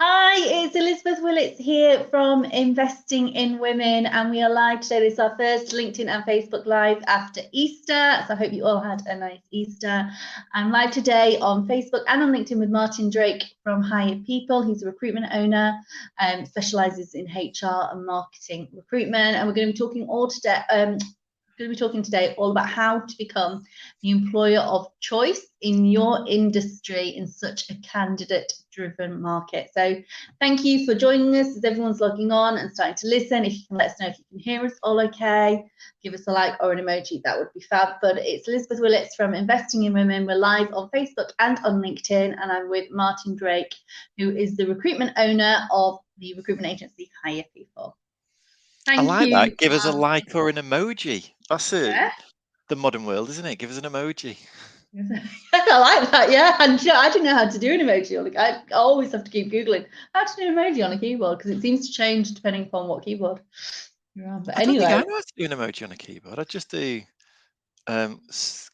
Hi, it's Elizabeth Willits here from Investing in Women, and we are live today. This is our first LinkedIn and Facebook Live after Easter, so I hope you all had a nice Easter. I'm live today on Facebook and on LinkedIn with Martin Drake from Hired People. He's a recruitment owner, specialises in HR and marketing recruitment, and we're going to be talking today all about how to become the employer of choice in your industry in such a candidate-driven market. So thank you for joining us as everyone's logging on and starting to listen. If you can let us know if you can hear us all okay, give us a like or an emoji, that would be fab. But it's Elizabeth Willits from Investing in Women. We're live on Facebook and on LinkedIn, and I'm with Martin Drake, who is the recruitment owner of the recruitment agency Hire People. I like that. Give us a like or an emoji. That's it. Yeah. The modern world, isn't it? Give us an emoji. I like that, yeah. And I didn't know how to do an emoji. I always have to keep Googling how to do an emoji on a keyboard because it seems to change depending upon what keyboard you're on. But I don't think I anyway. know how to do an emoji on a keyboard. I just do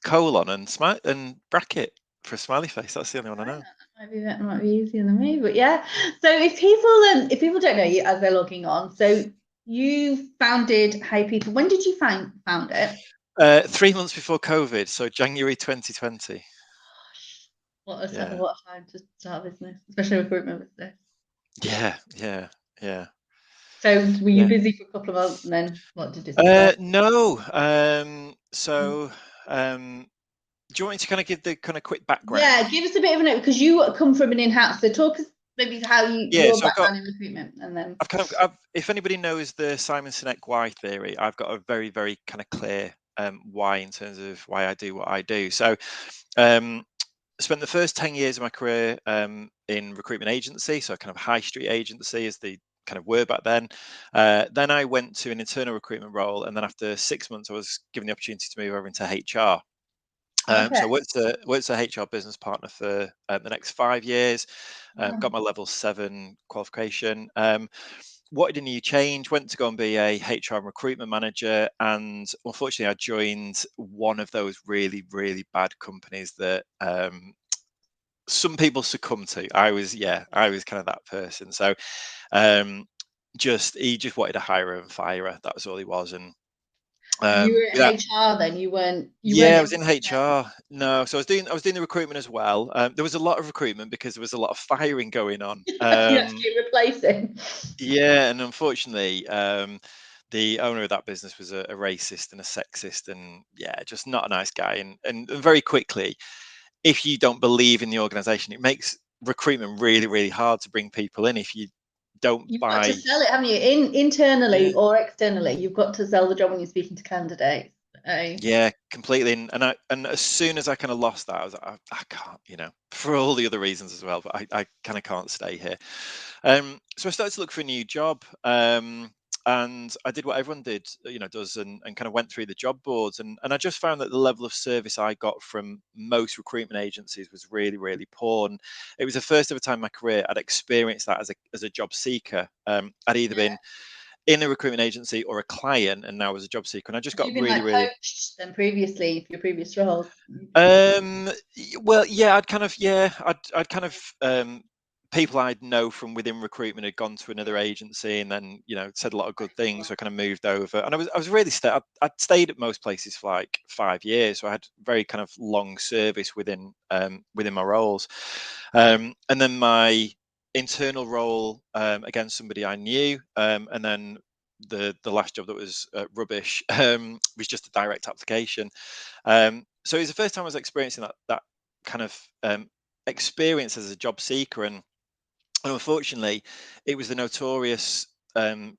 colon and smile and bracket for a smiley face. That's the only one I know. That might be easier than me, but yeah. So if people don't know you as they're logging on, so you founded Hire People. When did you found it? 3 months before COVID, so January 2020. What a Yeah. time to start a business, especially recruitment business. Yeah. So were you Yeah. busy for a couple of months and then what did it start? No. Do you want me to kind of give the kind of quick background? Yeah, give us a bit of an overview because you come from an in-house. So talk us maybe how your So background in recruitment, and then if anybody knows the Simon Sinek why theory, I've got a very, very kind of clear why in terms of why I do what I do. So, spent the first 10 years of my career in recruitment agency, so kind of high street agency as the kind of word back then. Then I went to an internal recruitment role, and then after 6 months, I was given the opportunity to move over into HR. okay. So I worked as a HR business partner for the next 5 years. Got my level 7 qualification. Wanted a new change. Went to go and be a HR and recruitment manager, and unfortunately, I joined one of those really, really bad companies that some people succumb to. I was kind of that person. So he just wanted to hire and fire her. That was all he was, and You were in without HR then. You weren't Yeah, I was in in recruitment. HR. No, so I was doing the recruitment as well. There was a lot of recruitment because there was a lot of firing going on. You have to keep replacing. Yeah, and unfortunately, the owner of that business was a racist and a sexist, and yeah, just not a nice guy. And very quickly, if you don't believe in the organization, it makes recruitment really, really hard to bring people in if you don't You've got to buy. sell it, haven't you? Internally or externally, you've got to sell the job when you're speaking to candidates. Yeah, completely. And as soon as I kind of lost that, I was like, I can't, for all the other reasons as well, but I kind of can't stay here. So I started to look for a new job. And I did what everyone does, and kind of went through the job boards, and I just found that the level of service I got from most recruitment agencies was really, really poor. And it was the first ever time in my career I'd experienced that as a job seeker. I'd either been in a recruitment agency or a client, and now as a job seeker, and I just Have got you been really, like really. coached then previously for your previous roles? Well, yeah, I'd kind of people I'd know from within recruitment had gone to another agency, and then said a lot of good things. So I kind of moved over, and I was really I'd stayed at most places for like 5 years, so I had very kind of long service within my roles. And then my internal role against somebody I knew, and then the last job that was rubbish was just a direct application. So it was the first time I was experiencing that kind of experience as a job seeker, and unfortunately, it was the notorious um,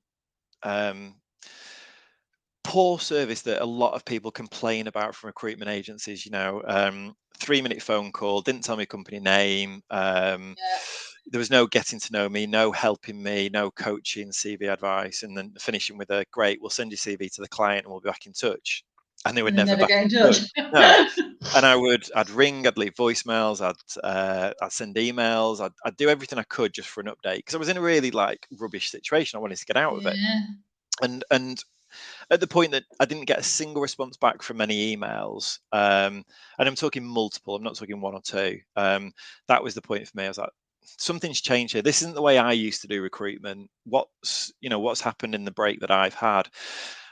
poor service that a lot of people complain about from recruitment agencies. 3-minute phone call, didn't tell me company name. Yeah. There was no getting to know me, no helping me, no coaching, CV advice, and then finishing with a great, we'll send your CV to the client and we'll be back in touch. And they were And then never never back get in in touch. touch. No. And I'd ring, I'd leave voicemails, I'd send emails, I'd do everything I could just for an update because I was in a really like rubbish situation. I wanted to get out of it. Yeah. And at the point that I didn't get a single response back from any emails, and I'm talking multiple, I'm not talking one or two. That was the point for me. I was like, something's changed here. This isn't the way I used to do recruitment. What's happened in the break that I've had?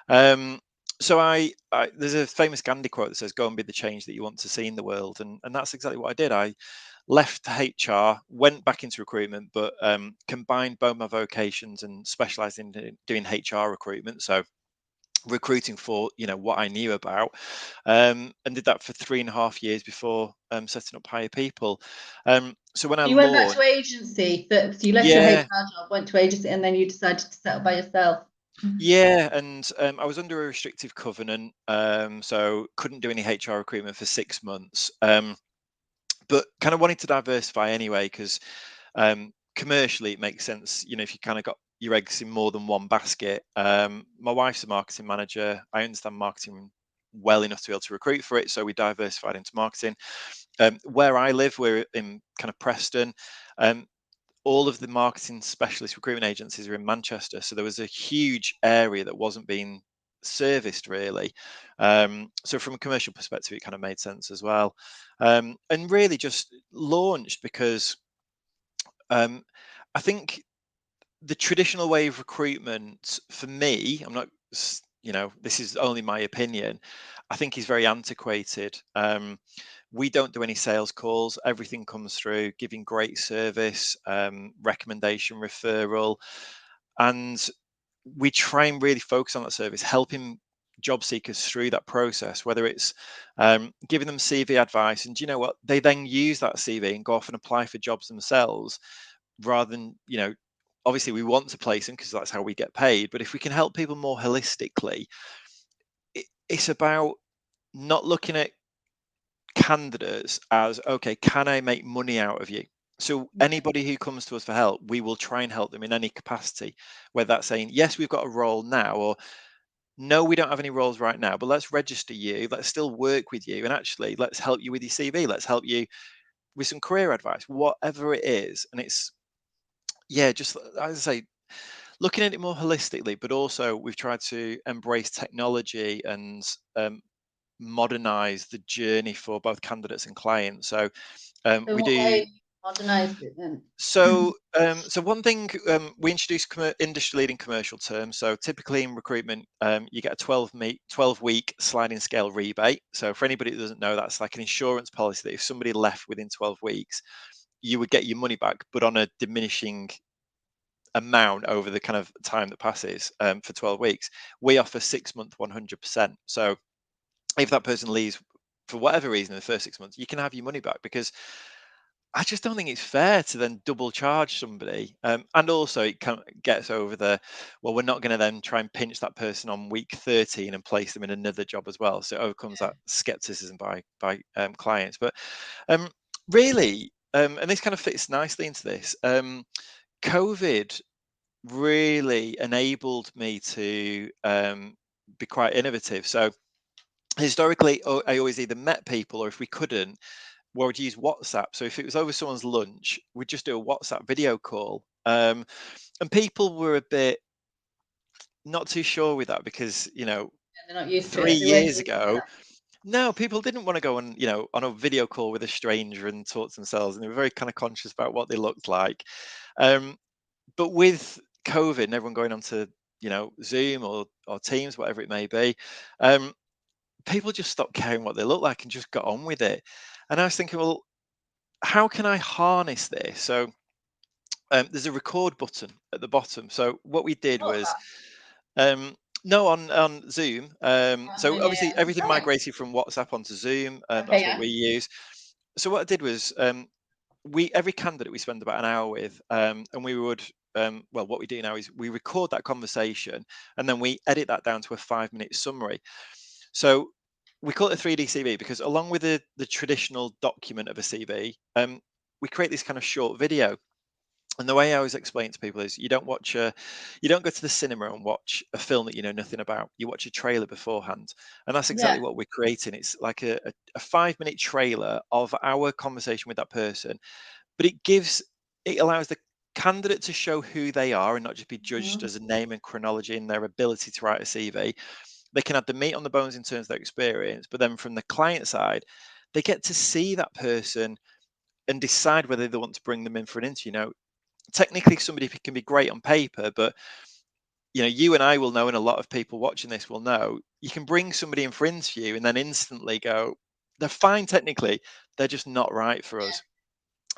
So there's a famous Gandhi quote that says, "Go and be the change that you want to see in the world," and that's exactly what I did. I left HR, went back into recruitment, but combined both my vocations and specialised in doing HR recruitment. So recruiting for what I knew about, and did that for 3.5 years before setting up Hire People. So when I You went back to launched, agency, so you left your yeah, HR job, went to agency, and then you decided to settle by yourself. yeah, and I was under a restrictive covenant, so couldn't do any HR recruitment for 6 months. But kind of wanted to diversify anyway, because commercially it makes sense. If you kind of got your eggs in more than one basket. My wife's a marketing manager. I understand marketing well enough to be able to recruit for it, so we diversified into marketing. Where I live, we're in kind of Preston. All of the marketing specialist recruitment agencies are in Manchester, so there was a huge area that wasn't being serviced really. So from a commercial perspective, it kind of made sense as well, and really just launched because um, I think the traditional way of recruitment, for me, I'm not, this is only my opinion, I think is very antiquated. We don't do any sales calls. Everything comes through giving great service, recommendation, referral, and we try and really focus on that service, helping job seekers through that process, whether it's giving them CV advice. And do you know what? They then use that CV and go off and apply for jobs themselves, rather than, obviously we want to place them because that's how we get paid. But if we can help people more holistically, it's about not looking at candidates as, okay, can I make money out of you? So Yeah. anybody who comes to us for help, we will try and help them in any capacity, whether that's saying, yes, we've got a role now, or no, we don't have any roles right now, but let's register you, let's still work with you, and actually let's help you with your CV, let's help you with some career advice, whatever it is. And it's, yeah, just as I say, looking at it more holistically, but also we've tried to embrace technology and modernize the journey for both candidates and clients. So So we what way do. have you modernised it then? So one thing, we introduce industry-leading commercial terms. So typically in recruitment, you get a 12-week sliding scale rebate. So for anybody that doesn't know, that's like an insurance policy that if somebody left within 12 weeks, you would get your money back, but on a diminishing amount over the kind of time that passes, for 12 weeks. We offer 6-month 100%. So if that person leaves for whatever reason in the first 6 months, you can have your money back, because I just don't think it's fair to then double charge somebody. And also it gets over the, well, we're not going to then try and pinch that person on week 13 and place them in another job as well. So it overcomes that skepticism by clients. But really, and this kind of fits nicely into this, COVID really enabled me to be quite innovative. So historically, I always either met people, or if we couldn't, well, we'd use WhatsApp. So if it was over someone's lunch, we'd just do a WhatsApp video call. And people were a bit not too sure with that, because, They're not used to three it. They weren't years used to ago, that. no, people didn't want to go on a video call with a stranger and talk to themselves, and they were very kind of conscious about what they looked like. Um, but with COVID and everyone going on to, Zoom or Teams, whatever it may be, um, people just stopped caring what they look like and just got on with it. And I was thinking, well, how can I harness this? So there's a record button at the bottom. So what we did was, WhatsApp. um, no, on Zoom. Oh, So yeah, obviously yeah. everything migrated from WhatsApp onto Zoom, and Okay, that's what yeah. we use. So what I did was, every candidate we spend about an hour with, and we would, well, what we do now is we record that conversation, and then we edit that down to a 5-minute summary. So we call it a 3D CV because, along with the traditional document of a CV, we create this kind of short video. And the way I always explain it to people is, you don't go to the cinema and watch a film that you know nothing about. You watch a trailer beforehand, and that's Yeah. exactly what we're creating. It's like a 5-minute trailer of our conversation with that person, but it allows the candidate to show who they are and not just be judged Mhm. as a name and chronology in their ability to write a CV. They can add the meat on the bones in terms of their experience, but then from the client side, they get to see that person and decide whether they want to bring them in for an interview. Technically somebody can be great on paper, but you and I will know, and a lot of people watching this will know, you can bring somebody in for interview and then instantly go, they're fine technically, they're just not right for us.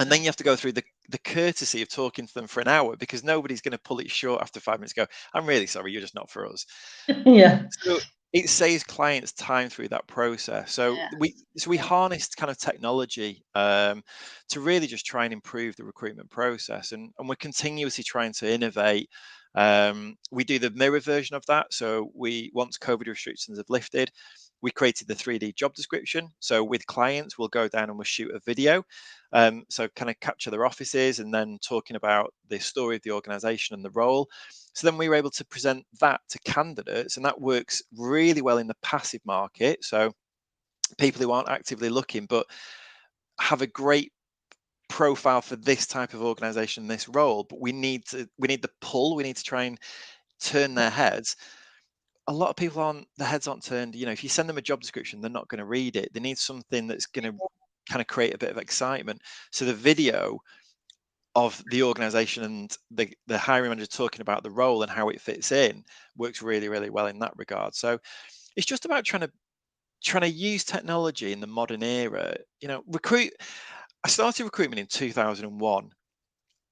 And then you have to go through the courtesy of talking to them for an hour, because nobody's going to pull it short after 5 minutes, go, I'm really sorry, you're just not for us. Yeah. So it saves clients time through that process. So we harnessed kind of technology to really just try and improve the recruitment process, and we're continuously trying to innovate. We do the mirror version of that. So once COVID restrictions have lifted, we created the 3D job description. So with clients, we'll go down and we'll shoot a video. So kind of capture their offices and then talking about the story of the organization and the role. So then we were able to present that to candidates, and that works really well in the passive market. So people who aren't actively looking, but have a great profile for this type of organization, this role, but we need the pull. We need to try and turn their heads. A lot of people their heads aren't turned. If you send them a job description, they're not going to read it. They need something that's going to kind of create a bit of excitement. So the video of the organization and the hiring manager talking about the role and how it fits in works really, really well in that regard. So it's just about trying to use technology in the modern era. I started recruitment in 2001.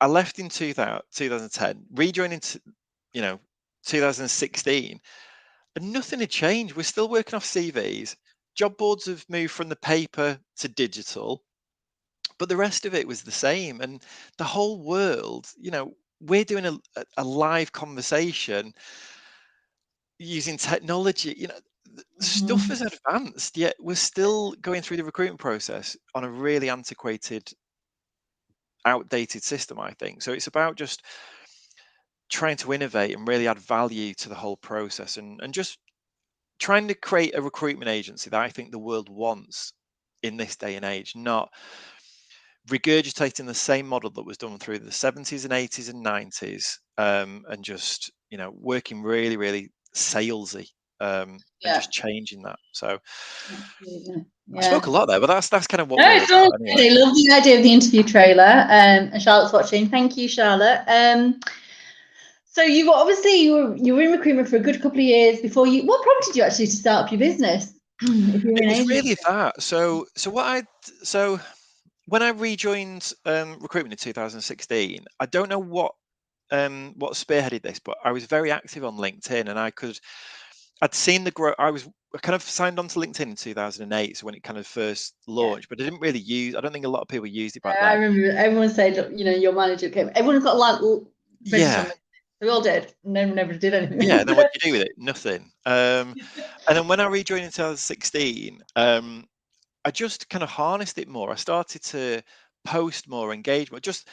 I left in 2010, rejoined in 2016, and nothing had changed. We're still working off CVs. Job boards have moved from the paper to digital, but the rest of it was the same. And the whole world, we're doing a live conversation using technology. Stuff has advanced, yet we're still going through the recruitment process on a really antiquated, outdated system, I think. So it's about just trying to innovate and really add value to the whole process, and just trying to create a recruitment agency that I think the world wants in this day and age, not regurgitating the same model that was done through the 70s and 80s and 90s, and just working really, really salesy, and just changing that. So Absolutely. I spoke a lot there, but that's kind of what No, we're it's all about good. anyway. I love the idea of the interview trailer. And Charlotte's watching. Thank you, Charlotte. So you were in recruitment for a good couple of years before you. What prompted you actually to start up your business? If you were It an was agency? really that. So when I rejoined recruitment in 2016, I don't know what spearheaded this, but I was very active on LinkedIn, and I'd seen the growth. I kind of signed on to LinkedIn in 2008, so when it kind of first launched, but I didn't really I don't think a lot of people used it back I then. remember everyone said, look, your manager came. Everyone's got a lot registered on Yeah, LinkedIn. We all did. Never did anything. yeah. And then what do you do with it? Nothing. And then when I rejoined in 2016, I just kind of harnessed it more. I started to post more, engagement, just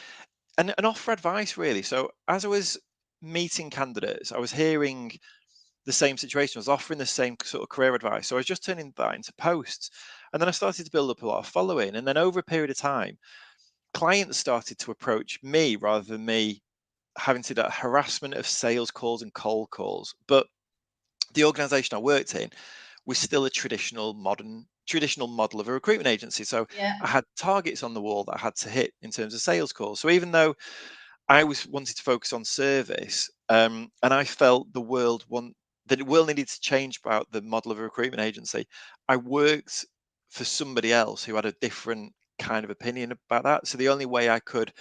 and offer advice really. So as I was meeting candidates, I was hearing the same situation. I was offering the same sort of career advice. So I was just turning that into posts. And then I started to build up a lot of following. And then over a period of time, clients started to approach me rather than me having to do that harassment of sales calls and cold calls. But the organization I worked in was still a traditional model of a recruitment agency. So I had targets on the wall that I had to hit in terms of sales calls. So even though I was wanted to focus on service, and I felt the world needed to change about the model of a recruitment agency. I worked for somebody else who had a different kind of opinion about that. So the only way I could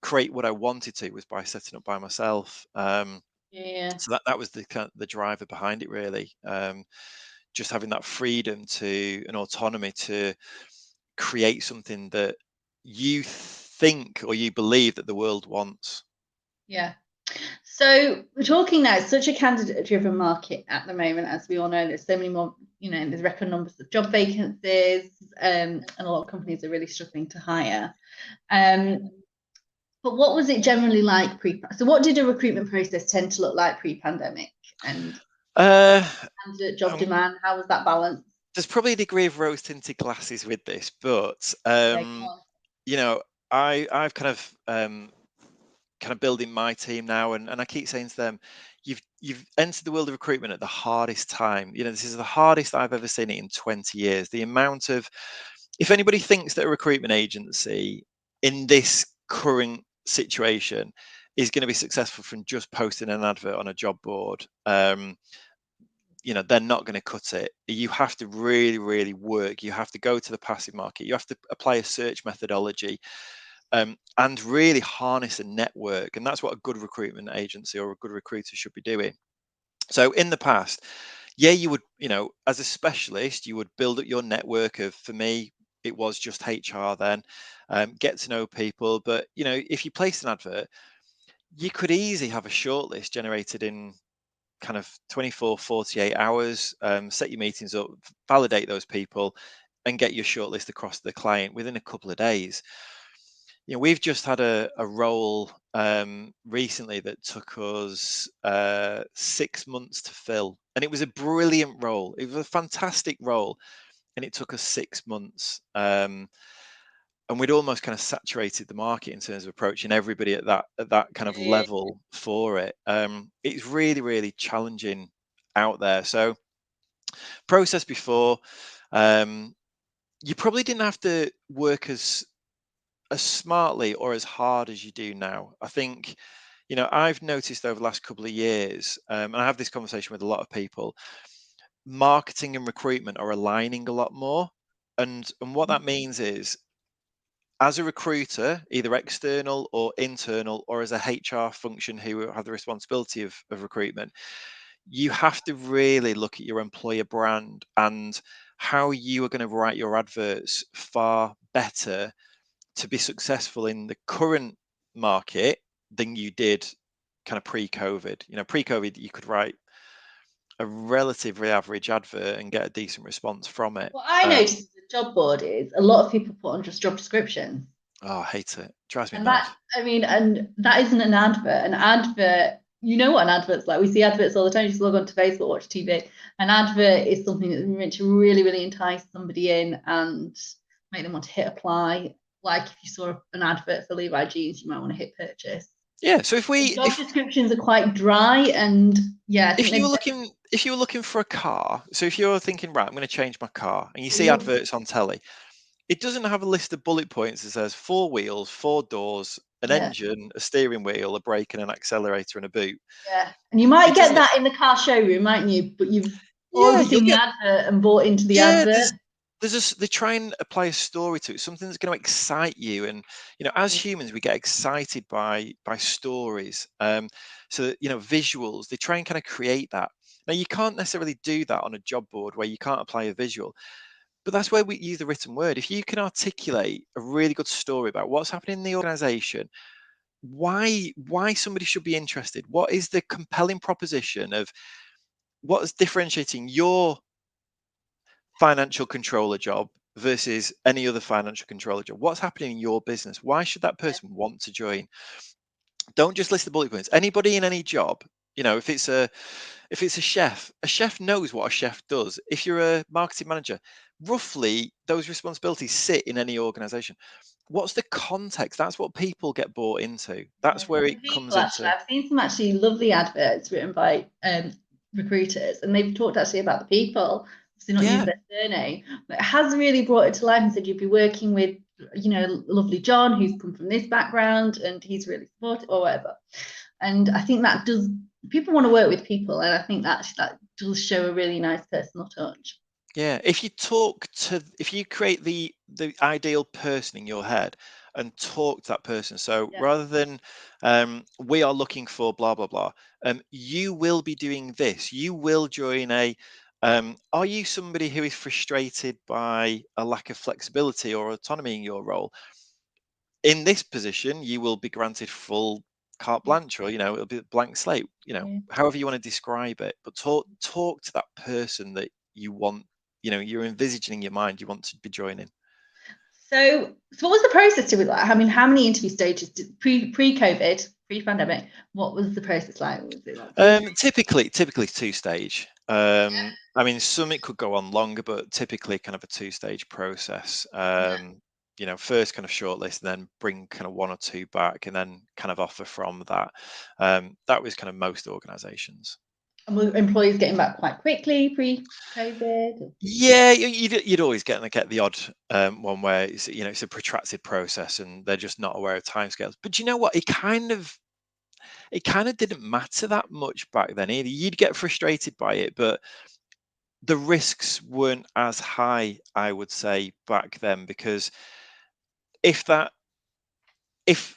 create what I wanted to was by setting up by myself. So that was the kind of the driver behind it, really. Just having that freedom and autonomy to create something that you think or you believe that the world wants. Yeah. So we're talking now, it's such a candidate-driven market at the moment, as we all know. There's so many more, there's record numbers of job vacancies, and a lot of companies are really struggling to hire. But what was it generally like so what did a recruitment process tend to look like pre-pandemic? And candidate job demand, how was that balanced? There's probably a degree of rose-tinted glasses with this, but I've kind of building my team now, and I keep saying to them, you've entered the world of recruitment at the hardest time. This is the hardest I've ever seen it in 20 years. The amount of if anybody thinks that a recruitment agency in this current situation is going to be successful from just posting an advert on a job board, they're not going to cut it. You have to really, really work. You have to go to the passive market. You have to apply a search methodology, and really harness a network. And that's what a good recruitment agency or a good recruiter should be doing. So in the past, yeah, you would, as a specialist, you would build up your network of, for me, it was just HR then, get to know people. But, if you placed an advert, you could easily have a shortlist generated in kind of 24, 48 hours, set your meetings up, validate those people, and get your shortlist across to the client within a couple of days. We've just had a role recently that took us 6 months to fill, and it was a brilliant role. It was a fantastic role, and it took us 6 months. And we'd almost kind of saturated the market in terms of approaching everybody at that kind of Yeah. level for it. It's really, really challenging out there. So process before, you probably didn't have to work as smartly or as hard as you do now. I think, I've noticed over the last couple of years, and I have this conversation with a lot of people, marketing and recruitment are aligning a lot more. And what that means is, as a recruiter, either external or internal, or as a HR function who have the responsibility of recruitment, you have to really look at your employer brand and how you are going to write your adverts far better to be successful in the current market than you did kind of pre-COVID. Pre-COVID, you could write a relatively average advert and get a decent response from it. What I noticed with the job board is a lot of people put on just job descriptions. Oh, I hate it. Drives me And mad. that, I mean, and that isn't an advert. An advert, you know what an advert's like. We see adverts all the time. You just log on to Facebook, watch TV. An advert is something that's meant to really, really entice somebody in and make them want to hit apply. Like if you saw an advert for Levi jeans, you might want to hit purchase. Yeah. So The job descriptions are quite dry, and yeah, I think if you they've were looking for a car, so if you're thinking, right, I'm going to change my car, and you see done. adverts on telly, it doesn't have a list of bullet points that says 4 wheels, 4 doors, an Yeah, engine, a steering wheel, a brake, and an accelerator and a boot. yeah. And you might It get doesn't. that in the car showroom, mightn't you? But you've Yeah, already you'll seen the get. advert and bought into the Yeah, advert. they try and apply a story to it, something that's going to excite you. And as humans, we get excited by stories. So visuals. They try and kind of create that. Now you can't necessarily do that on a job board where you can't apply a visual. But that's where we use the written word. If you can articulate a really good story about what's happening in the organization, why somebody should be interested, what is the compelling proposition of what is differentiating your financial controller job versus any other financial controller job, what's happening in your business, why should that person want to join? Don't just list the bullet points. Anybody in any job, if it's a chef knows what a chef does. If you're a marketing manager, roughly those responsibilities sit in any organization. What's the context? That's what people get bought into. Yeah, That's where it the comes people actually. into. I've seen some actually lovely adverts written by recruiters, and they've talked actually about the people. So not use Yeah. their surname, but it has really brought it to life and said you'd be working with, lovely John who's come from this background and he's really supportive or whatever. And I think that does. People want to work with people, and I think that does show a really nice personal touch. Yeah, if you create the ideal person in your head and talk to that person. So Yeah. rather than we are looking for blah blah blah, you will be doing this. You will join a. Are you somebody who is frustrated by a lack of flexibility or autonomy in your role? In this position, you will be granted full carte blanche, or it'll be a blank slate. Yeah. However you want to describe it, but talk to that person that you want. You're envisaging in your mind you want to be joining. So what was the process to it like? I mean, how many interview stages did pre-COVID, pre-pandemic? What was the process like? Was it like two? Typically 2 stage. I mean, some it could go on longer, but typically kind of a 2 stage process. Yeah. First kind of shortlist, and then bring kind of one or two back, and then kind of offer from that. That was kind of most organisations. And were employees getting back quite quickly pre-COVID? Yeah, you'd always get the odd one where it's, it's a protracted process and they're just not aware of timescales. But you know what? It kind of didn't matter that much back then either. You'd get frustrated by it, but the risks weren't as high, I would say, back then, because if that if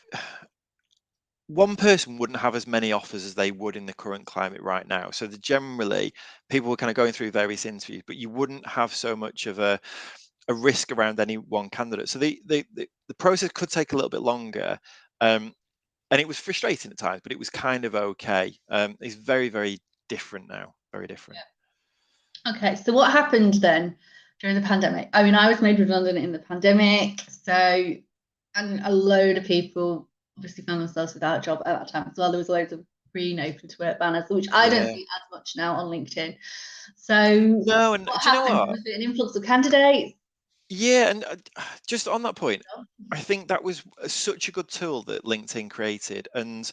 one person wouldn't have as many offers as they would in the current climate right now. So generally, people were kind of going through various interviews, but you wouldn't have so much of a risk around any one candidate. So the process could take a little bit longer. And it was frustrating at times, but it was kind of okay. It's very, very different now. Very different. Okay, so what happened then during the pandemic? I mean, I was made redundant in the pandemic, so and a load of people obviously found themselves without a job at that time as well. There was loads of green open to work banners, which I don't Yeah. see as much now on LinkedIn. So No, and what do you know happened? what? Was it an influx of candidates? Yeah, and just on that point, I think that was such a good tool that LinkedIn created, and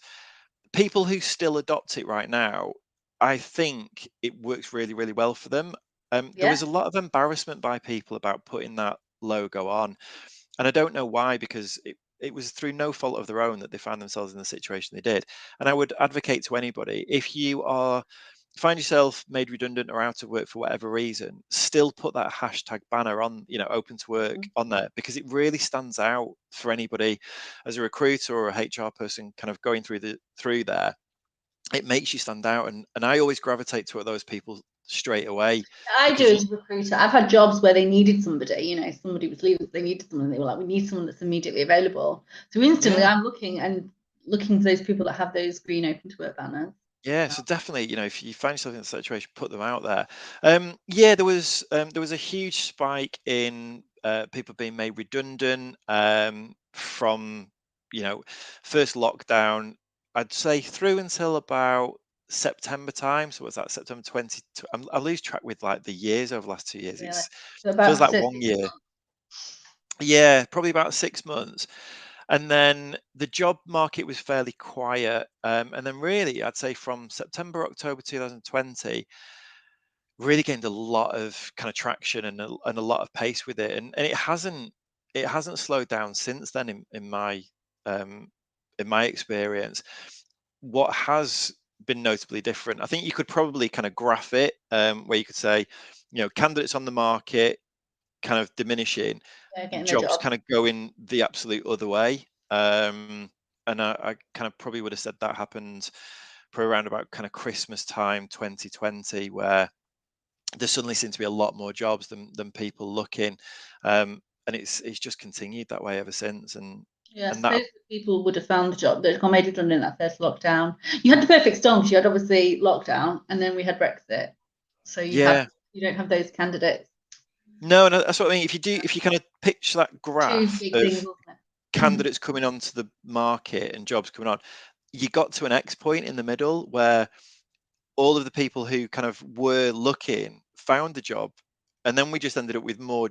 people who still adopt it right now, I think it works really, really well for them. There was Yeah, a lot of embarrassment by people about putting that logo on, and I don't know why, because it was through no fault of their own that they found themselves in the situation they did. And I would advocate to anybody, if you find yourself made redundant or out of work for whatever reason, still put that hashtag banner on, open to work on there, because it really stands out for anybody as a recruiter or a HR person kind of going through there. It makes you stand out, and I always gravitate toward those people straight away, I do because as a recruiter. I've had jobs where they needed somebody, somebody was leaving, they needed someone, and they were like, we need someone that's immediately available. So instantly yeah. I'm looking for those people that have those green open to work banners. Yeah, so definitely, if you find yourself in a situation, put them out there. Yeah, there was a huge spike in people being made redundant from first lockdown. I'd say through until about September time. So what's that? September 20. I lose track with like the years over the last 2 years. Yeah, It's so feels about like six 1 year. months. Yeah, probably about 6 months. And then the job market was fairly quiet. And then really, I'd say from September, October 2020, really gained a lot of kind of traction and a lot of pace with it. And it hasn't slowed down since then um, in my experience. What has been notably different, I think you could probably kind of graph it, where you could say, candidates on the market kind of diminishing, Yeah, getting their jobs job. kind of going the absolute other way. And I kind of probably would have said that happened probably around about kind of Christmas time 2020, where there suddenly seems to be a lot more jobs than people looking. And it's just continued that way ever since. And Yeah, I and that suppose that people would have found the job that got made redundant in that first lockdown. You had the perfect storm because you had obviously lockdown and then we had Brexit. So yeah. you don't have those candidates. No, no, that's what I mean. If you kind of picture that Two graph big of things, wasn't it? Mm. candidates coming onto the market and jobs coming on, you got to an X point in the middle where all of the people who kind of were looking found a job, and then we just ended up with more.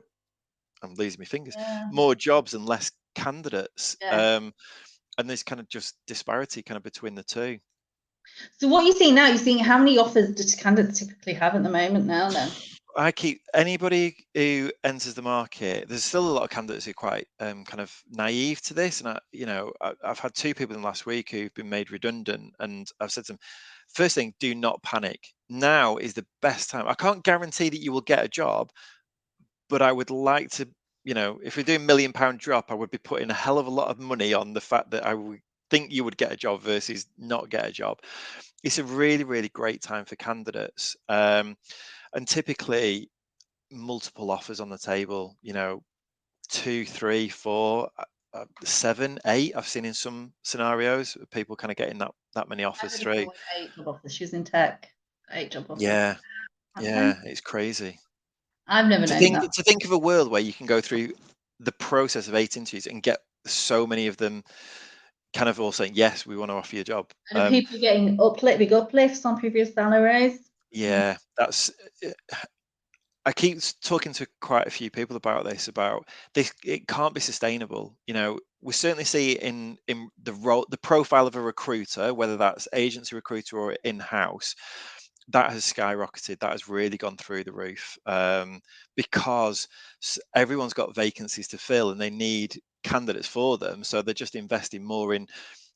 I'm losing my fingers. Yeah. More jobs and less candidates, Yeah. and this kind of just disparity kind of between the two. So what are you seeing now? You're seeing how many offers do candidates typically have at the moment now then? I keep anybody who enters the market. There's still a lot of candidates who are quite kind of naive to this, and I've had two people in the last week who've been made redundant, and I've said to them, first thing, do not panic. Now is the best time. I can't guarantee that you will get a job, but I would like to, if we're doing £1 million drop, I would be putting a hell of a lot of money on the fact that I would think you would get a job versus not get a job. It's a really, really great time for candidates. And typically multiple offers on the table, two, three, four, seven, eight. I've seen in some scenarios people kind of getting that many I offers had a girl through. with 8 job offers. She was in tech. 8 job offers. Yeah, That's yeah, mental. it's crazy. I've never To known think that. to think of a world where you can go through the process of 8 interviews and get so many of them kind of all saying, yes, we want to offer you a job. And are people getting big uplifts on previous salaries? Mm. Yeah, that's I keep talking to quite a few people about this, about this. It can't be sustainable. We certainly see in the profile of a recruiter, whether that's agency recruiter or in-house, that has skyrocketed. That has really gone through the roof, because everyone's got vacancies to fill and they need candidates for them. So they're just investing more in,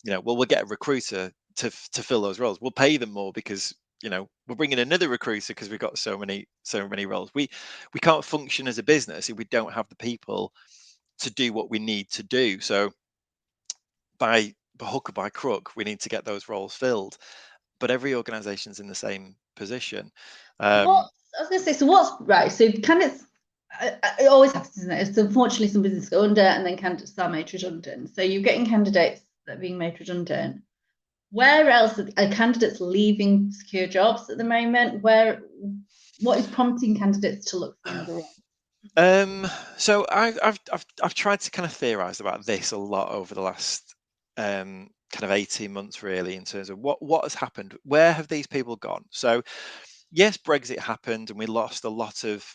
well, we'll get a recruiter to fill those roles. We'll pay them more because we're bringing another recruiter because we've got so many roles. We can't function as a business if we don't have the people to do what we need to do. So by hook or by crook, we need to get those roles filled. But every organization's in the same position. What I was going to say, so what's right? So candidates, it always happens, isn't it? It's unfortunately some businesses go under, and then candidates are made redundant. So you're getting candidates that are being made redundant. Where else are candidates leaving secure jobs at the moment? What is prompting candidates to look for another role? So I've tried to kind of theorize about this a lot over the last kind of 18 months, really, in terms of what has happened. Where have these people gone? So yes, Brexit happened, and we lost a lot of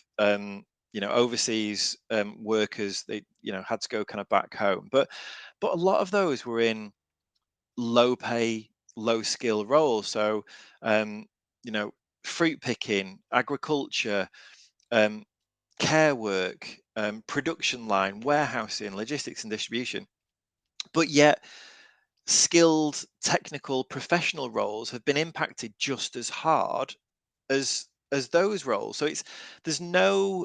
overseas workers. They had to go kind of back home, but a lot of those were in low pay, low skill roles. So um, fruit picking, agriculture, um, care work, production line, warehousing, logistics and distribution. But yet skilled technical professional roles have been impacted just as hard as those roles. So there's no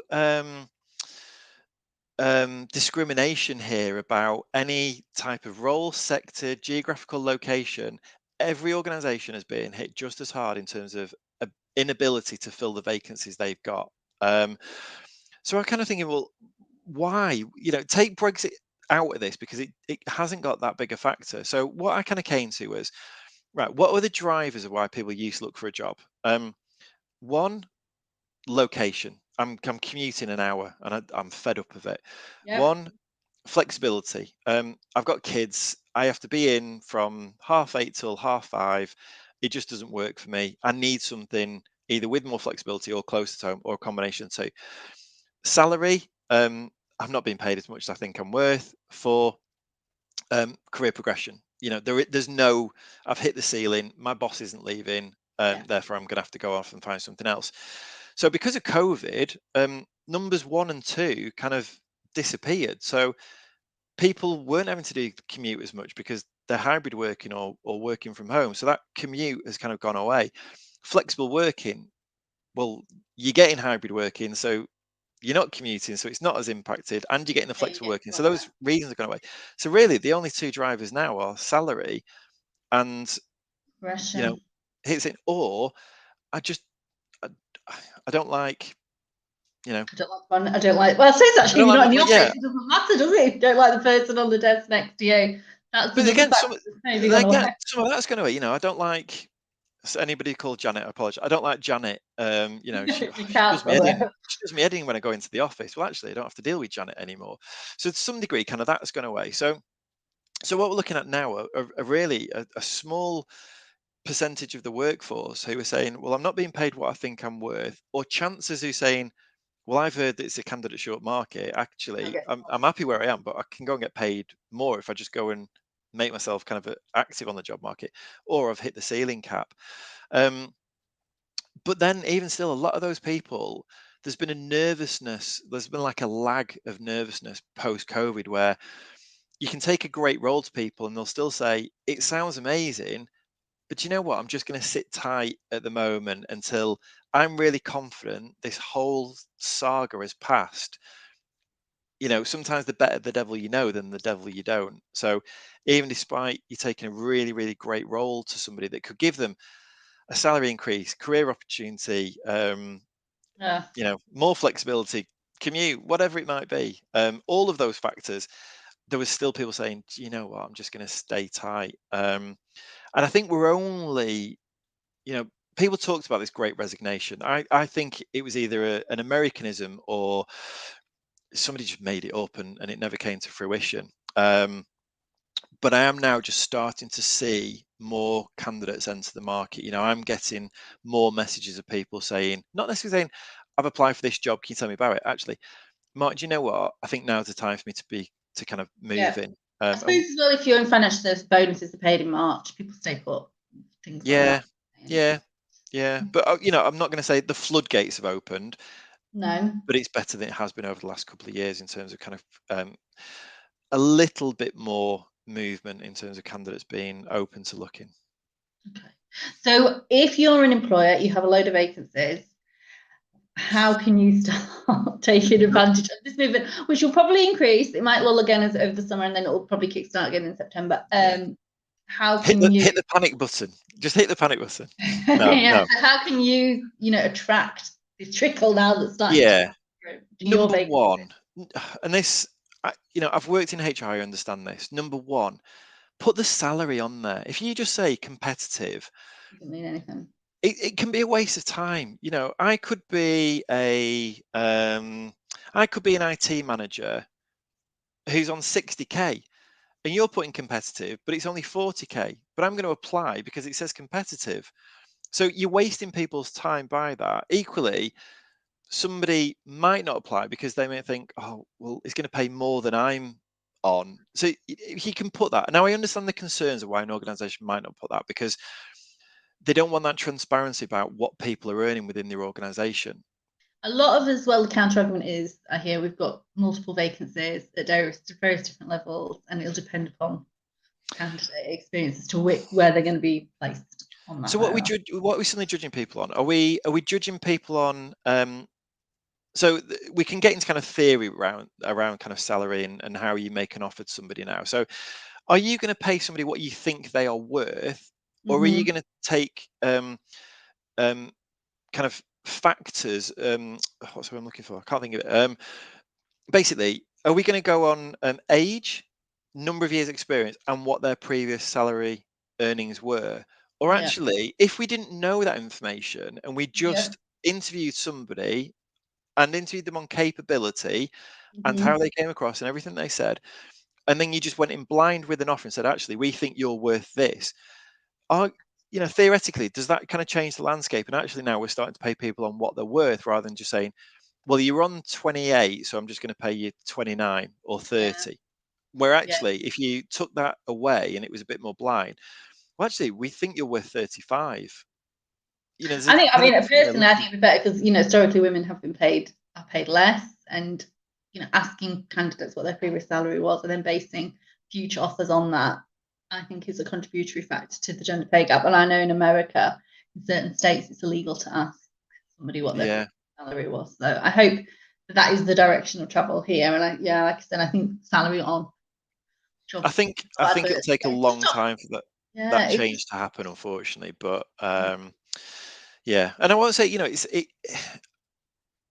discrimination here about any type of role, sector, geographical location. Every organization has been hit just as hard in terms of inability to fill the vacancies they've got. So I'm kind of thinking, well, why? Take Brexit out of this because it hasn't got that big a factor. So what I kind of came to was, right, what were the drivers of why people used to look for a job? One, location. I'm commuting an hour and I'm fed up of it. Yep. One, flexibility. I've got kids. I have to be in from 8:30 till 5:30. It just doesn't work for me. I need something either with more flexibility or closer to home or a combination. So salary, I'm not being paid as much as I think I'm worth. For career progression, there's no, I've hit the ceiling. My boss isn't leaving. Therefore, I'm going to have to go off and find something else. So because of COVID, numbers 1 and 2 kind of disappeared. So people weren't having to do commute as much because they're hybrid working or working from home. So that commute has kind of gone away. Flexible working, well, you're getting hybrid working, so you're not commuting, so it's not as impacted, and you're getting the flexible working. So those reasons are gone away. So really, the only two drivers now are salary and hits it, or I just I don't like. I don't like fun. I don't like. Well, I suppose actually, if you're not in the office, it doesn't matter, does it? If you don't like the person on the desk next to you. That's but again, some of that's going away. I don't like anybody called Janet. I apologize. I don't like Janet. She does me heading. She does me heading when I go into the office. Well, actually, I don't have to deal with Janet anymore. So to some degree, kind of that's gone away. So what we're looking at now are really a small percentage of the workforce who are saying, well, I'm not being paid what I think I'm worth, or chances who saying, well, I've heard that it's a candidate short market. Actually, I'm happy where I am, but I can go and get paid more if I just go and make myself kind of active on the job market, or I've hit the ceiling cap. But then even still, a lot of those people, there's been a nervousness. There's been like a lag of nervousness post-COVID where you can take a great role to people and they'll still say, it sounds amazing, but you know what? I'm just going to sit tight at the moment until I'm really confident this whole saga has passed. Sometimes the better the devil you know than the devil you don't. So even despite you taking a really, really great role to somebody that could give them a salary increase, career opportunity, more flexibility, commute, whatever it might be, all of those factors, there was still people saying, do you know what? I'm just going to stay tight. And I think we're only, people talked about this great resignation. I think it was either an Americanism or somebody just made it up and it never came to fruition. But I am now just starting to see more candidates enter the market. I'm getting more messages of people saying, not necessarily saying, I've applied for this job, can you tell me about it? Actually, Mark, do you know what? I think now's the time for me to kind of move in. I suppose as well, if you're in financial service, bonuses are paid in March, people stay put, things like that. Yeah, but I'm not going to say the floodgates have opened, No. but it's better than it has been over the last couple of years in terms of kind of a little bit more movement in terms of candidates being open to looking. Okay. So if you're an employer, you have a load of vacancies, how can you start taking advantage of this movement, which will probably increase? It might lull again as over the summer, and then it will probably kickstart again in September. Yeah. How Hit can the you? hit the panic button. Just hit the panic button. No, Yeah. no. So how can you, attract this trickle now that's starting to Yeah. come through to your Number vacancies? one, and this, I've worked in HR, I understand this. Number one, put the salary on there. If you just say competitive, Doesn't mean anything. it can be a waste of time. I could be I could be an IT manager who's on 60K, and you're putting competitive, but it's only 40K. But I'm going to apply because it says competitive. So you're wasting people's time by that. Equally, somebody might not apply because they may think, oh, well, it's going to pay more than I'm on. So he can put that. Now, I understand the concerns of why an organization might not put that, because they don't want that transparency about what people are earning within their organization. A lot of as well, the counter argument is, I hear we've got multiple vacancies at various different levels, and it'll depend upon candidate experience as to where they're going to be placed on that So what ladder. what are we suddenly judging people on? Are we judging people on we can get into kind of theory around kind of salary and how you make an offer to somebody now. So are you going to pay somebody what you think they are worth, or are you Mm-hmm. going to take um, kind of factors? What's what I'm looking for? I can't think of it. Basically, are we going to go on age, number of years experience, and what their previous salary earnings were? Or Yeah. actually, if we didn't know that information and we Yeah. just interviewed somebody and interviewed them on capability and Mm-hmm. how they came across and everything they said, and then you just went in blind with an offer and said, actually, we think you're worth this. Are theoretically, does that kind of change the landscape? And actually, now we're starting to pay people on what they're worth rather than just saying, well, you're on 28, so I'm just going to pay you 29 or Yeah. 30. Where Yeah. actually, if you took that away and it was a bit more blind, well, actually, we think you're worth 35. There's a I kind mean, of different way of personally, I looking. think it'd be better because, historically women have been are paid less, and, asking candidates what their previous salary was and then basing future offers on that, I think is a contributory factor to the gender pay gap. And I know in America, in certain states, it's illegal to ask somebody what their Yeah, previous salary was. So I hope that is the direction of travel here. And like I said, I think salary on I jobs, think I think it'll adverts, take a it's just long not, time for that yeah, it's change just, to happen, unfortunately. But yeah, and I want to say,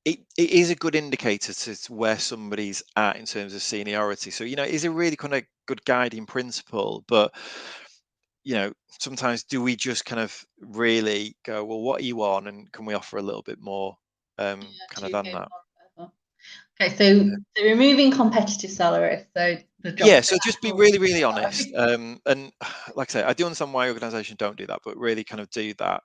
it is a good indicator to where somebody's at in terms of seniority. So, it is a really kind of good guiding principle. But, sometimes do we just kind of really go, well, what are you on? And can we offer a little bit more kind of yeah, than 2K that? more. Okay, so removing competitive salaries, so the Yeah, job, the so just be actual really, really honest. salary. And like I say, I do understand why organizations don't do that, but really kind of do that.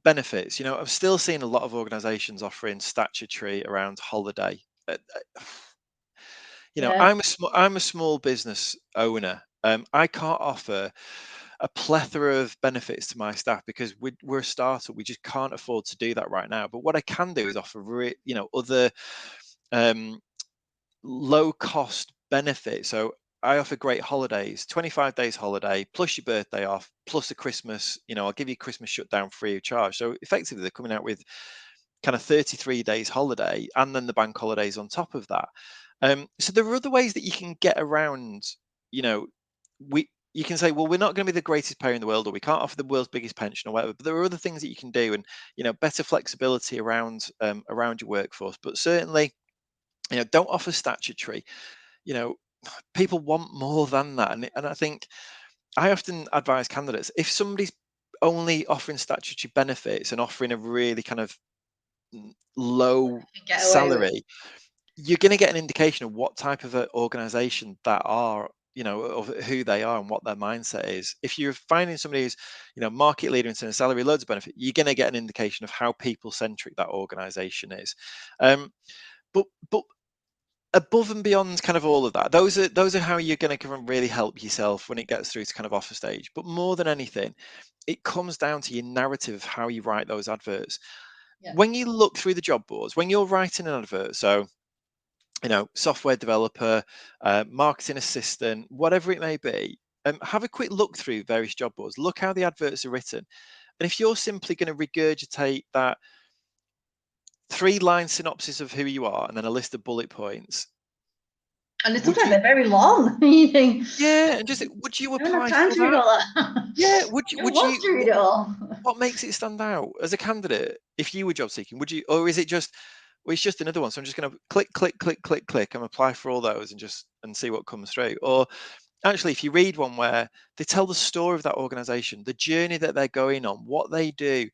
Benefits, I've still seen a lot of organizations offering statutory around holiday. Yeah, I'm a small business owner. I can't offer a plethora of benefits to my staff because we're a startup. We just can't afford to do that right now. But what I can do is offer, other um, low cost benefits. So I offer great holidays, 25 days holiday, plus your birthday off, plus a Christmas, I'll give you Christmas shutdown free of charge. So effectively, they're coming out with kind of 33 days holiday and then the bank holidays on top of that. So there are other ways that you can get around, you know, you can say, well, we're not going to be the greatest payer in the world, or we can't offer the world's biggest pension or whatever, but there are other things that you can do, and better flexibility around your workforce. But certainly, don't offer statutory. You know, people want more than that, and I think I often advise candidates, if somebody's only offering statutory benefits and offering a really kind of low get away with. salary, you're going to get an indication of what type of an organization that are, of who they are and what their mindset is. If you're finding somebody who's, market leader in terms of salary, loads of benefit, you're going to get an indication of how people centric that organization is. Um, but above and beyond kind of all of that, those are how you're going to really help yourself when it gets through to kind of offer stage. But more than anything, it comes down to your narrative of how you write those adverts. Yeah. When you look through the job boards, when you're writing an advert, so software developer, marketing assistant, whatever it may be, have a quick look through various job boards. Look how the adverts are written, and if you're simply going to regurgitate that 3-line synopsis of who you are and then a list of bullet points, And would sometimes you? they're very long. You think, Yeah, and just would you I don't have apply time for to read that? all that. Yeah, would you? Who wants to read it all? What makes it stand out as a candidate? If you were job seeking, would you, or is it just, well, it's just another one, so I'm just going to click, click, click, click, click, and apply for all those and see what comes through? Or actually, if you read one where they tell the story of that organization, the journey that they're going on, what they do,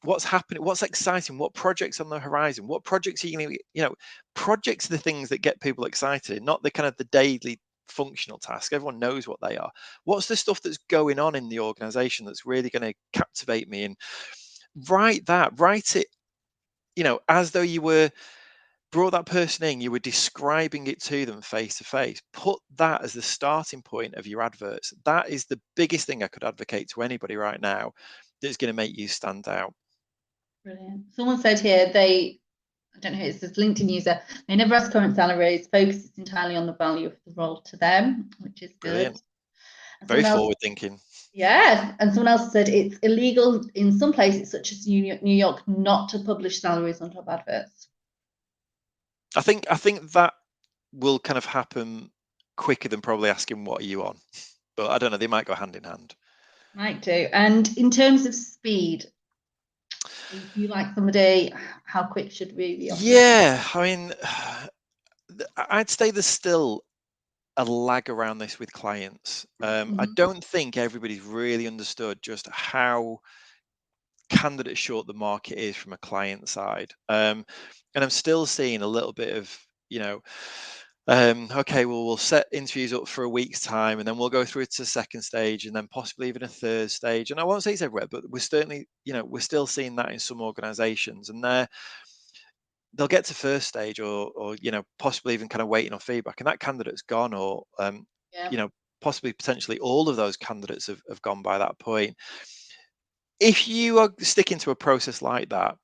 what's happening, what's exciting, what projects on the horizon, what projects are you going to, projects are the things that get people excited, not the kind of the daily functional task. Everyone knows what they are. What's the stuff that's going on in the organization that's really going to captivate me? And write it, as though you were brought that person in, you were describing it to them face to face. Put that as the starting point of your adverts. That is the biggest thing I could advocate to anybody right now that's going to make you stand out. Brilliant. Someone said here I don't know who it's this LinkedIn user, they never ask current salaries, focus entirely on the value of the role to them, which is good. Brilliant. And Very someone else, forward thinking. yeah, and someone else said it's illegal in some places, such as New York, not to publish salaries on job adverts. I think that will kind of happen quicker than probably asking what are you on. But I don't know, they might go hand in hand. Might do. And in terms of speed, if you like somebody, how quick should we be offering? Yeah, I mean, I'd say there's still a lag around this with clients. I don't think everybody's really understood just how candidate short the market is from a client side. And I'm still seeing a little bit of, okay, well, we'll set interviews up for a week's time and then we'll go through to the second stage and then possibly even a third stage. And I won't say it's everywhere, but we're certainly, we're still seeing that in some organizations, and they'll get to first stage or possibly even kind of waiting on feedback, and that candidate's gone, or Yeah. possibly potentially all of those candidates have gone by that point. If you are sticking to a process like that,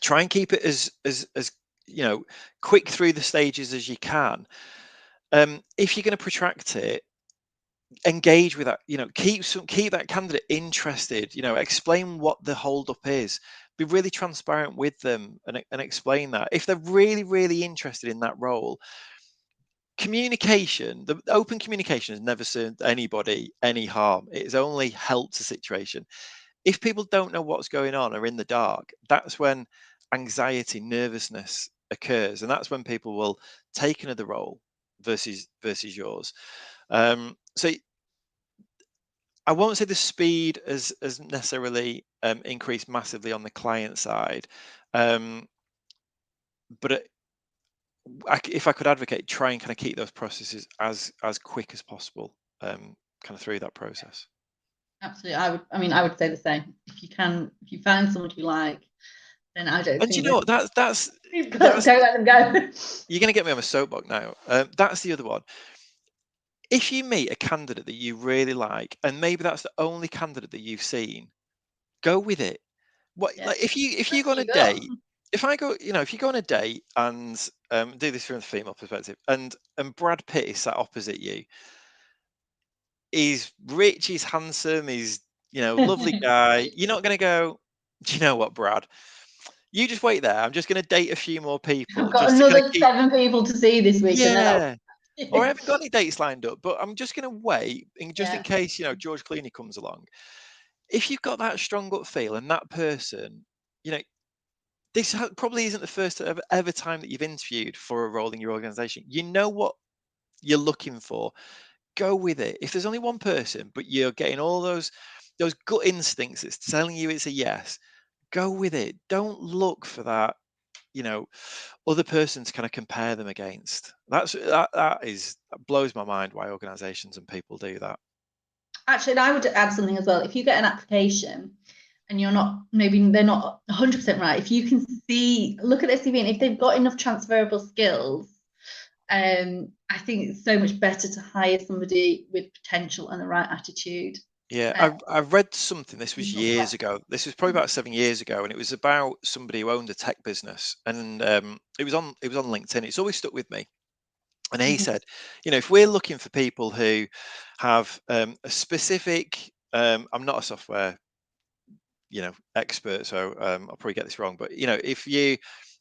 try and keep it as quick through the stages as you can. If you're going to protract it, engage with that. Keep that candidate interested. Explain what the hold up is. Be really transparent with them and explain that. If they're really, really interested in that role, the open communication has never served anybody any harm. It has only helped the situation. If people don't know what's going on or in the dark, that's when anxiety, nervousness occurs, and that's when people will take another role versus yours. So I won't say the speed has necessarily increased massively on the client side, but if I could advocate, try and kind of keep those processes as quick as possible, kind of through that process. Absolutely. I would say the same. If you find someone you like, then I don't And think you know what? That's don't let them go. you're going to get me on a soapbox now. That's the other one. If you meet a candidate that you really like, and maybe that's the only candidate that you've seen, go with it. What, Yeah. like, if you go on a You go. date, if you go on a date and do this from a female perspective, and Brad Pitt is sat opposite you, he's rich, he's handsome, he's lovely guy. You're not going to go, do you know what, Brad? You just wait there. I'm just going to date a few more I've people got just to kind of another keep. 7 people to see this week, and then Yeah. Or I haven't got any dates lined up, but I'm just going to wait, just in yeah. case George Clooney comes along. If you've got that strong gut feel, and that person, you know, this probably isn't the first ever time that you've interviewed for a role in your organization. You know what you're looking for. Go with it. If there's only one person, but you're getting all those gut instincts that's telling you it's a yes, go with it. Don't look for that, other person to kind of compare them against. That blows my mind why organizations and people do that. Actually, I would add something as well. If you get an application and maybe they're not 100% right, if you can look at their CV, and if they've got enough transferable skills, I think it's so much better to hire somebody with potential and the right attitude. Yeah, I read something, this was years ago. This was probably about 7 years ago, and it was about somebody who owned a tech business, and it was on LinkedIn. It's always stuck with me. And he said, if we're looking for people who have a specific, I'm not a software, expert, so I'll probably get this wrong, but if you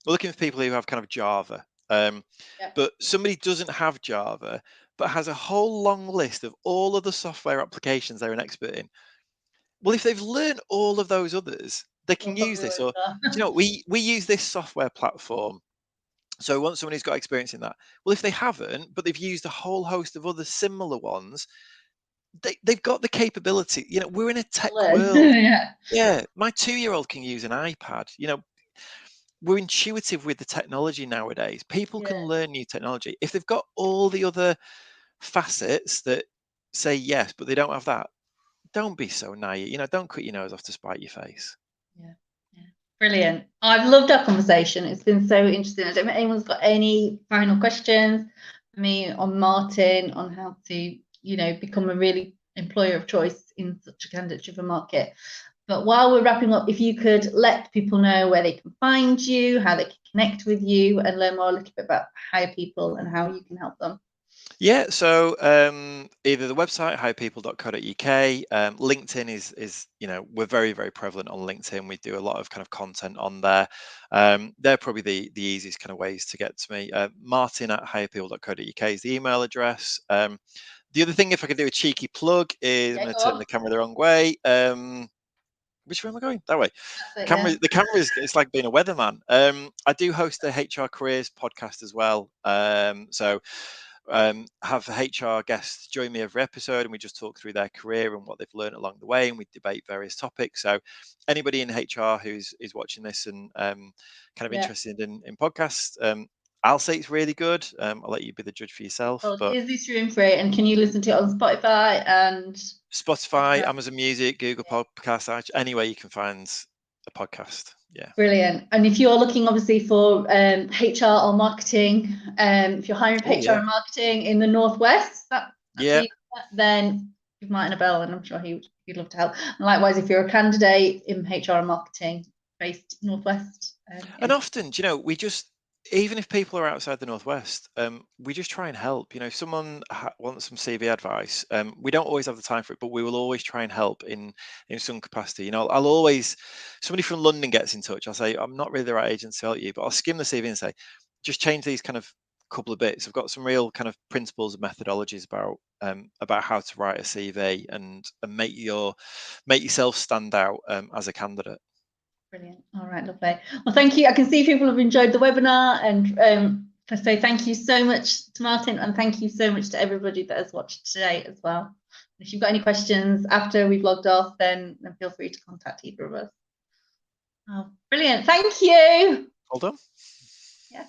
are looking for people who have kind of Java, but somebody doesn't have Java, but has a whole long list of all of the software applications they're an expert in. Well, if they've learned all of those others, they can use this. Or we use this software platform. So we want someone who's got experience in that. Well, if they haven't, but they've used a whole host of other similar ones, they've got the capability. We're in a tech world. Yeah, my 2-year-old can use an iPad. We're intuitive with the technology nowadays. People can learn new technology. If they've got all the other facets that say yes, but they don't have that, don't be so naive. Don't cut your nose off to spite your face. Yeah. Brilliant. I've loved our conversation. It's been so interesting. I don't know if anyone's got any final questions for me on Martin, on how to, become a really employer of choice in such a candidate-driven market. But while we're wrapping up, if you could let people know where they can find you, how they can connect with you, and learn more a little bit about hire people and how you can help them. Yeah, so either the website hirepeople.co.uk, LinkedIn is we're very, very prevalent on LinkedIn. We do a lot of kind of content on there. They're probably the easiest kind of ways to get to me. Martin@hirepeople.co.uk is the email address. The other thing, if I could do a cheeky plug, is I'm going to turn the camera the wrong way. Which way am I going? That way. The camera is, it's like being a weatherman. I do host a HR careers podcast as well. So have HR guests join me every episode, and we just talk through their career and what they've learned along the way, and we debate various topics. So anybody in HR who's watching this and kind of interested in podcasts, I'll say it's really good. I'll let you be the judge for yourself. But is this room free, and can you listen to it on Spotify and Amazon Music, Google Podcasts, anywhere you can find a podcast? Yeah. Brilliant. And if you're looking obviously for HR or marketing, if you're hiring for HR and marketing in the Northwest, then give Martin a bell, and I'm sure he'd love to help. And likewise, if you're a candidate in HR and marketing based Northwest. And often, we just, even if people are outside the Northwest, we just try and help. If someone wants some CV advice, we don't always have the time for it, but we will always try and help in some capacity. I'll always, somebody from London gets in touch, I'll say, I'm not really the right agent to help you, but I'll skim the CV and say, just change these kind of couple of bits. I've got some real kind of principles and methodologies about how to write a CV and make yourself stand out as a candidate. Brilliant. All right, lovely. Well, thank you. I can see people have enjoyed the webinar, and I say thank you so much to Martin, and thank you so much to everybody that has watched today as well. If you've got any questions after we've logged off, then feel free to contact either of us. Oh, brilliant. Thank you. Well done. Yeah.